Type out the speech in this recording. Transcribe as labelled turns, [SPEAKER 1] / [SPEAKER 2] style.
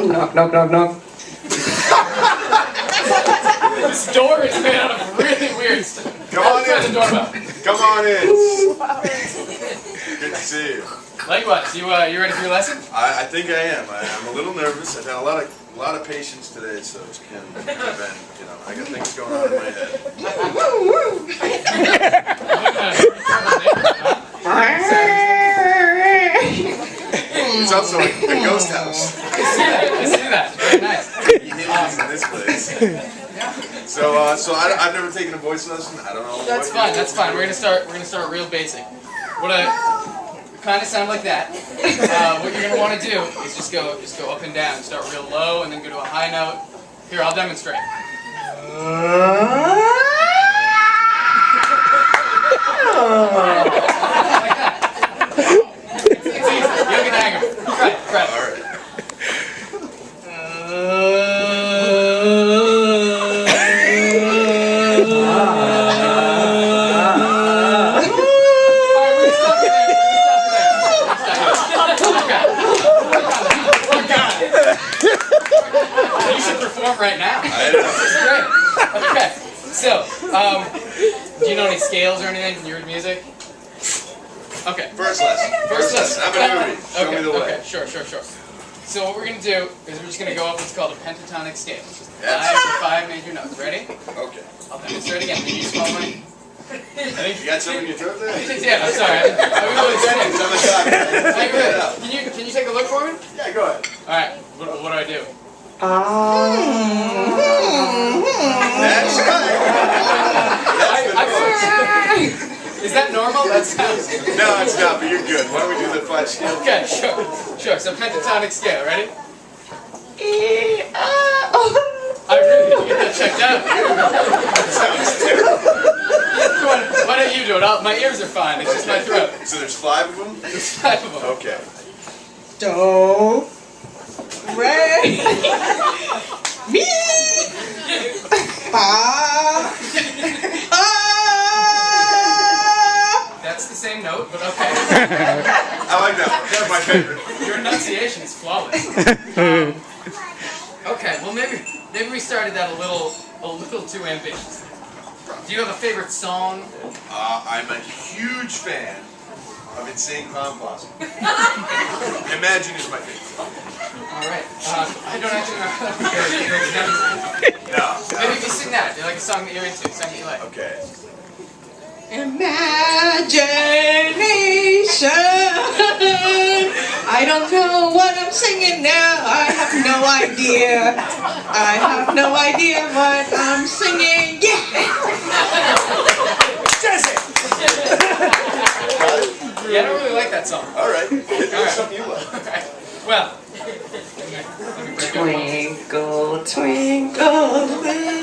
[SPEAKER 1] Knock, knock, knock, knock.
[SPEAKER 2] This door is made out of really weird stuff.
[SPEAKER 3] Come on in.
[SPEAKER 2] The doorbell.
[SPEAKER 3] Come on in. Good to see you.
[SPEAKER 2] Likewise, you ready for your lesson?
[SPEAKER 3] I think I am. I'm a little nervous. I've had a lot of patience today, so it's been, I got things going on in my head. It's also a ghost house.
[SPEAKER 2] I see that. Very nice.
[SPEAKER 3] In this place. So I've never taken a voice lesson. I don't know.
[SPEAKER 2] That's fine. That's fine. We're gonna start real basic. Kind of sound like that. What you're gonna want to do is just go up and down. Start real low and then go to a high note. Here, I'll demonstrate. Like that. It's easy. You'll get the hang of it. Try it. Try it.
[SPEAKER 3] All right.
[SPEAKER 2] Right now.
[SPEAKER 3] I know.
[SPEAKER 2] This is great. Okay. So, do you know any scales or anything from your music? Okay.
[SPEAKER 3] First lesson.
[SPEAKER 2] First lesson.
[SPEAKER 3] I'm a newbie. Show me the way.
[SPEAKER 2] Okay. Sure. So what we're gonna do is we're just gonna go up what's called a pentatonic scale. Just five major notes. Ready?
[SPEAKER 3] Okay.
[SPEAKER 2] I'll demonstrate again. Can you smell mine?
[SPEAKER 3] You got something in your throat there?
[SPEAKER 2] Yeah. I'm sorry. I was really
[SPEAKER 3] It's on the top.
[SPEAKER 2] Can you take a look for me?
[SPEAKER 3] Yeah, go ahead.
[SPEAKER 2] All right. What do I do?
[SPEAKER 3] That's right.
[SPEAKER 2] Is that normal? That sounds.
[SPEAKER 3] No, it's not, but you're good. Why don't we do the 5 scale?
[SPEAKER 2] Okay, sure. So pentatonic scale, ready? I really need to get that checked out.
[SPEAKER 3] That sounds terrible.
[SPEAKER 2] Why don't you do it? My ears are fine. It's just my throat.
[SPEAKER 3] So there's 5 of them?
[SPEAKER 2] There's 5 of them.
[SPEAKER 3] Okay.
[SPEAKER 1] Do. Re. Mi. Fa.
[SPEAKER 2] That's the same note, but okay.
[SPEAKER 3] I like that one. That's my favorite.
[SPEAKER 2] Your enunciation is flawless. Okay, well maybe we started that a little too ambitious. Do you have a favorite song?
[SPEAKER 3] I'm a huge fan of Insane Clown Posse. Imagine is my favorite.
[SPEAKER 2] Alright. I don't actually know how that
[SPEAKER 3] No.
[SPEAKER 2] Maybe you sing that. Do you like a song that you're into? A song that you like?
[SPEAKER 3] Okay.
[SPEAKER 1] Imagination. I don't know what I'm singing now. I have no idea. I have no idea what I'm singing. Yeah.
[SPEAKER 3] Jesse!
[SPEAKER 2] Yeah, I don't really like that song.
[SPEAKER 3] All right. It's something you like.
[SPEAKER 2] Alright. Well. Let me break up once.
[SPEAKER 1] Twinkle, twinkle, little